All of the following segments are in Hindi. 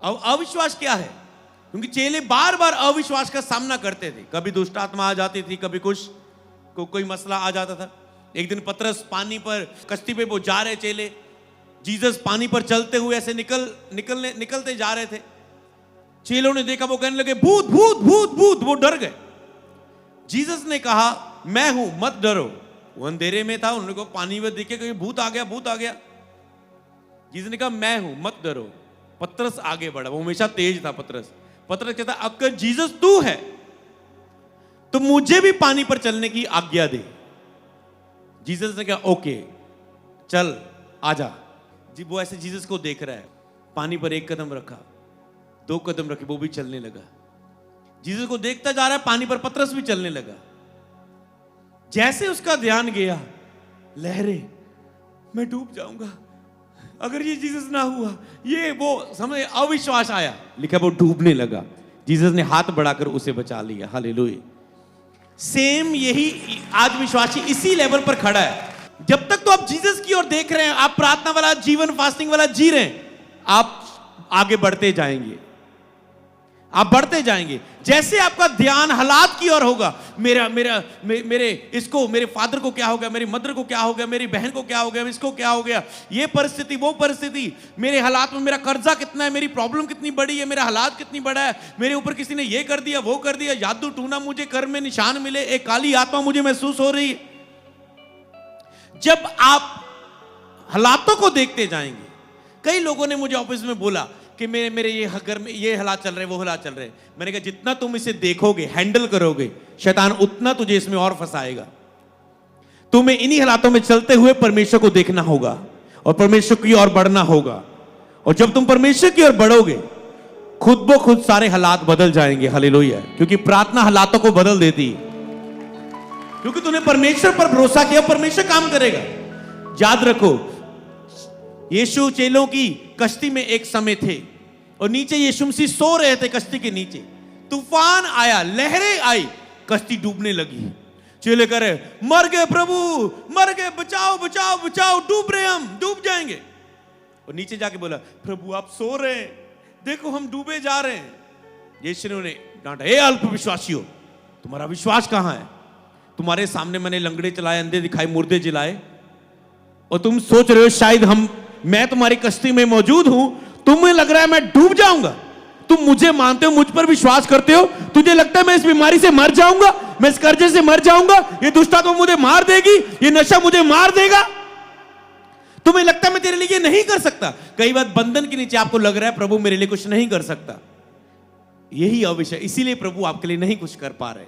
अब अविश्वास क्या है? क्योंकि चेले बार बार अविश्वास का सामना करते थे। कभी दुष्ट आत्मा आ जाती थी, कभी कुछ कोई मसला आ जाता था। एक दिन पतरस पानी पर कश्ती पे वो जा रहे चेले, जीसस पानी पर चलते हुए ऐसे निकलते जा रहे थे। चेलों ने देखा, वो कहने लगे भूत भूत भूत भूत। वो डर गए। जीसस ने कहा मैं हूं, मत डरो। वो अंधेरे में था, उन्होंने कहा पानी में देखे कि भूत आ गया, भूत आ गया। जीसस ने कहा मैं हूं, मत डरो। पतरस आगे बढ़ा, वो हमेशा तेज था पतरस कहता अगर जीसस तू है तो मुझे भी पानी पर चलने की आज्ञा दे। जीसस ने कहा ओके चल आजा। जी वो ऐसे जीसस को देख रहा है, पानी पर एक कदम रखा, 2 कदम रखे, वो भी चलने लगा। जीसस को देखता जा रहा है, पानी पर पतरस भी चलने लगा। जैसे उसका ध्यान गया, लहरें, मैं डूब जाऊंगा, अगर ये जीसस ना हुआ, ये वो समझ, अविश्वास आया, लिखा वो डूबने लगा। जीसस ने हाथ बढ़ाकर उसे बचा लिया। हालेलुया। सेम यही आज विश्वासी इसी लेवल पर खड़ा है। जब तक तो आप जीसस की ओर देख रहे हैं, आप प्रार्थना वाला जीवन, फास्टिंग वाला जी रहे हैं, आप आगे बढ़ते जाएंगे, आप बढ़ते जाएंगे। जैसे आपका ध्यान हालात की ओर होगा, मेरे फादर को क्या हो गया, मेरी मदर को क्या हो गया, मेरी बहन को क्या हो गया, इसको क्या हो गया, ये परिस्थिति वो परिस्थिति, मेरे हालात में मेरा कर्जा कितना है, मेरी प्रॉब्लम कितनी बड़ी है, मेरा हालात कितनी बड़ा है, मेरे ऊपर किसी ने ये कर दिया, वो कर दिया, जादू टूना, मुझे कर में निशान मिले, एक काली आत्मा मुझे महसूस हो रही है। जब आप हालातों को देखते जाएंगे, कई लोगों ने मुझे ऑफिस में बोला कि मेरे ये घर में ये हालात चल रहे, वो हालात चल रहे। मैंने कहा जितना तुम इसे देखोगे, हैंडल करोगे, शैतान उतना तुझे इसमें और फंसाएगा। तुम्हें इन्हीं हालातों में चलते हुए परमेश्वर को देखना होगा और परमेश्वर की ओर बढ़ना होगा। और जब तुम परमेश्वर की ओर बढ़ोगे, खुद ब खुद सारे हालात बदल जाएंगे। हालेलुया। क्योंकि प्रार्थना हालातों को बदल देती है। क्योंकि तूने परमेश्वर पर भरोसा किया, परमेश्वर काम करेगा। याद रखो, यीशु चेलों की कश्ती में एक समय थे और नीचे यीशु मसीह सो रहे थे कश्ती के नीचे। तूफान आया, लहरें आई, कश्ती डूबने लगी। चेले कह रहे मर गए प्रभु, मर गए, बचाओ बचाओ बचाओ, डूब रहे, हम डूब जाएंगे। और नीचे जाके बोला प्रभु आप सो रहे हैं, देखो हम डूबे जा रहे हैं। यीशु ने उन्हें डांटा, हे अल्प विश्वासियों, तुम्हारा विश्वास कहां है? तुम्हारे सामने मैंने लंगड़े चलाए, अंधे दिखाए, मुर्दे जिलाए, और तुम सोच रहे हो शायद मैं तुम्हारी कश्ती में मौजूद हूं, तुम्हें लग रहा है मैं डूब जाऊंगा। तुम मुझे मानते हो, मुझ पर विश्वास करते हो, तुझे लगता है मैं इस बीमारी से मर जाऊंगा, मैं इस कर्जे से मर जाऊंगा, ये दुष्ट आत्मा मुझे मार देगी, ये नशा मुझे मार देगा। तुम्हें लगता है मैं तेरे लिए ये नहीं कर सकता। कई बार बंधन के नीचे आपको लग रहा है प्रभु मेरे लिए कुछ नहीं कर सकता। यही अविश्वास, इसीलिए प्रभु आपके लिए नहीं कुछ कर पा रहे,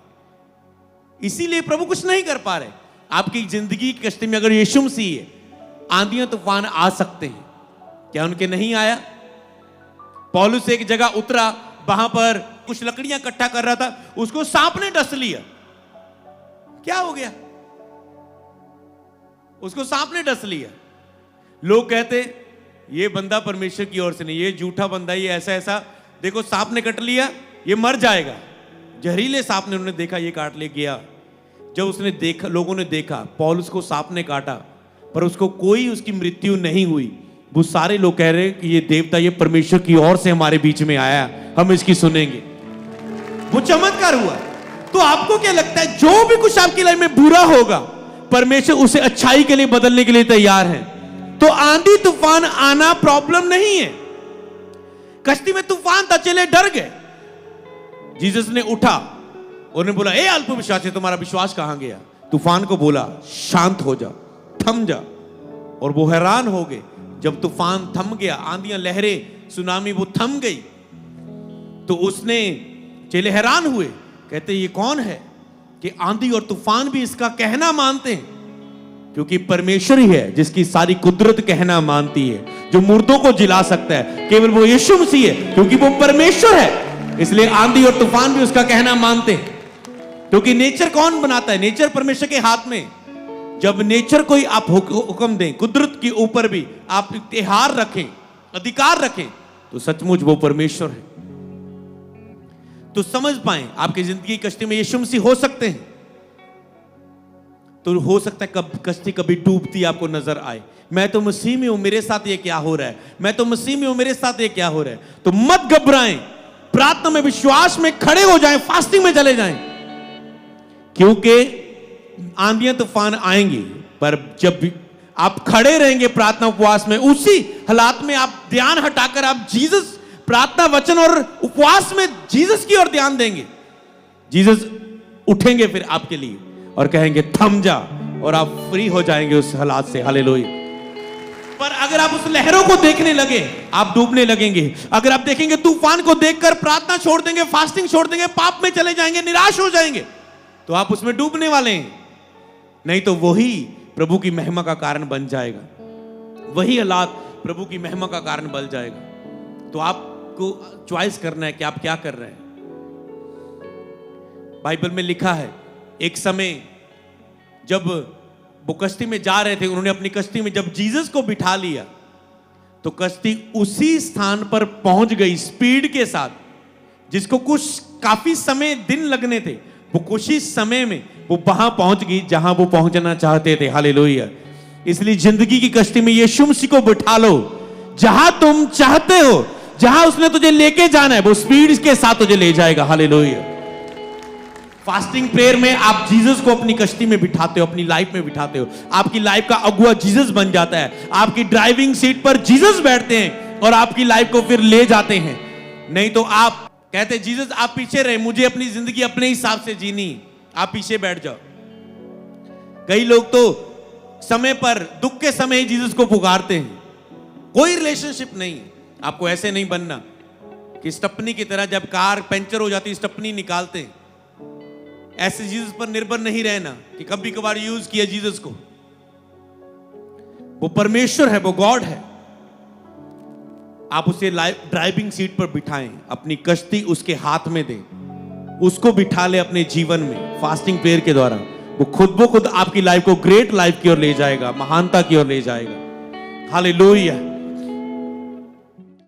इसीलिए प्रभु कुछ नहीं कर पा रहे। आपकी जिंदगी की कश्ती में अगर यीशु मसीह है, आंधियां तूफान आ सकते हैं। क्या उनके नहीं आया? पौलुस एक जगह उतरा, वहां पर कुछ लकड़ियां इकट्ठा कर रहा था, उसको सांप ने डस लिया। क्या हो गया? उसको सांप ने डस लिया। लोग कहते ये बंदा परमेश्वर की ओर से नहीं, ये झूठा बंदा, ये ऐसा ऐसा, देखो सांप ने कट लिया, ये मर जाएगा। जहरीले सांप ने उन्होंने देखा, ये काट ले गया। जब उसने देखा, लोगों ने देखा पौलुस को सांप ने काटा, पर उसको कोई उसकी मृत्यु नहीं हुई। वो सारे लोग कह रहे कि ये देवता, ये परमेश्वर की ओर से हमारे बीच में आया, हम इसकी सुनेंगे। वो चमत्कार हुआ। तो आपको क्या लगता है, जो भी कुछ आपकी लाइफ में बुरा होगा, परमेश्वर उसे अच्छाई के लिए बदलने के लिए तैयार है। तो आंधी तूफान आना प्रॉब्लम नहीं है। कश्ती में तूफान था, चले डर गए। जीसस ने उठा, उन्होंने बोला ए अल्पविश्वासी, तुम्हारा विश्वास कहां गया? तूफान को बोला शांत हो जा, थम जा। और वो हैरान हो गए जब तूफान थम गया, आंधियां, लहरें, सुनामी वो थम गई। तो उसने, चेले हैरान हुए, कहते ये कौन है कि आंधी और तूफान भी इसका कहना मानते हैं? क्योंकि परमेश्वर ही है जिसकी सारी कुदरत कहना मानती है, जो मुर्दों को जिला सकता है, केवल वो यीशु मसीह है। क्योंकि वो परमेश्वर है, इसलिए आंधी और तूफान भी उसका कहना मानते हैं। क्योंकि नेचर कौन बनाता है? नेचर परमेश्वर के हाथ में। जब नेचर को ही आप हुक्म दें, कुदरत के ऊपर भी आप इख्तियार रखें, अधिकार रखें, तो सचमुच वो परमेश्वर है। तो समझ पाए आपकी जिंदगी कश्ती में यीशु मसीह हो सकते हैं। तो हो सकता है कश्ती कभी डूबती आपको नजर आए। मैं तो मसीह में हूं, मेरे साथ ये क्या हो रहा है, मैं तो मसीह में हूं, मेरे साथ ये क्या हो रहा है। तो मत घबराएं, प्रार्थना में विश्वास में खड़े हो जाएं, फास्टिंग में चले जाएं, क्योंकि आंधियां तूफान आएंगी, पर जब भी आप खड़े रहेंगे प्रार्थना उपवास में, उसी हालात में आप ध्यान हटाकर आप जीसस, प्रार्थना वचन और उपवास में जीसस की ओर ध्यान देंगे, जीसस उठेंगे फिर आपके लिए और कहेंगे थम जा, और आप फ्री हो जाएंगे उस हालात से। हालेलुया। पर अगर आप उस लहरों को देखने लगे, आप डूबने लगेंगे। अगर आप देखेंगे तूफान को देखकर प्रार्थना छोड़ देंगे, फास्टिंग छोड़ देंगे, पाप में चले जाएंगे, निराश हो जाएंगे, तो आप उसमें डूबने वाले हैं। नहीं तो वही प्रभु की महिमा का कारण बन जाएगा, वही हालात प्रभु की महिमा का कारण बन जाएगा। तो आपको चॉइस करना है कि आप क्या कर रहे हैं। बाइबल में लिखा है, एक समय जब वो कश्ती में जा रहे थे, उन्होंने अपनी कश्ती में जब जीसस को बिठा लिया तो कश्ती उसी स्थान पर पहुंच गई स्पीड के साथ, जिसको कुछ काफी समय दिन लगने थे, वो कुछ ही समय में वो वहां पहुंच गई जहां वो पहुंचना चाहते थे। हालेलुया। इसलिए जिंदगी की कश्ती में यीशु मसीह को बिठा लो, जहां तुम चाहते हो, जहां उसने तुझे लेके जाना है वो स्पीड के साथ तुझे ले जाएगा। हालेलुया। फास्टिंग प्रेयर में आप जीसस को अपनी कश्ती में बिठाते हो, अपनी लाइफ में बिठाते हो, आपकी लाइफ का अगुआ जीसस बन जाता है, आपकी ड्राइविंग सीट पर जीसस बैठते हैं और आपकी लाइफ को फिर ले जाते हैं। नहीं तो आप कहते जीसस आप पीछे रहे, मुझे अपनी जिंदगी अपने हिसाब से जीनी, आप पीछे बैठ जाओ। कई लोग तो समय पर दुख के समय ही जीसस को पुकारते हैं, कोई रिलेशनशिप नहीं। आपको ऐसे नहीं बनना कि स्टपनी की तरह जब कार पंचर हो जाती स्टपनी निकालते हैं, ऐसे जीसस पर निर्भर नहीं रहना कि कभी कभार यूज किया जीसस को। वो परमेश्वर है, वो गॉड है। आप उसे ड्राइविंग सीट पर बिठाएं, अपनी कश्ती उसके हाथ में दें, उसको बिठा ले अपने जीवन में। फास्टिंग प्रेयर के द्वारा वो खुद आपकी लाइफ को ग्रेट लाइफ की ओर ले जाएगा, महानता की ओर ले जाएगा। हालेलुया।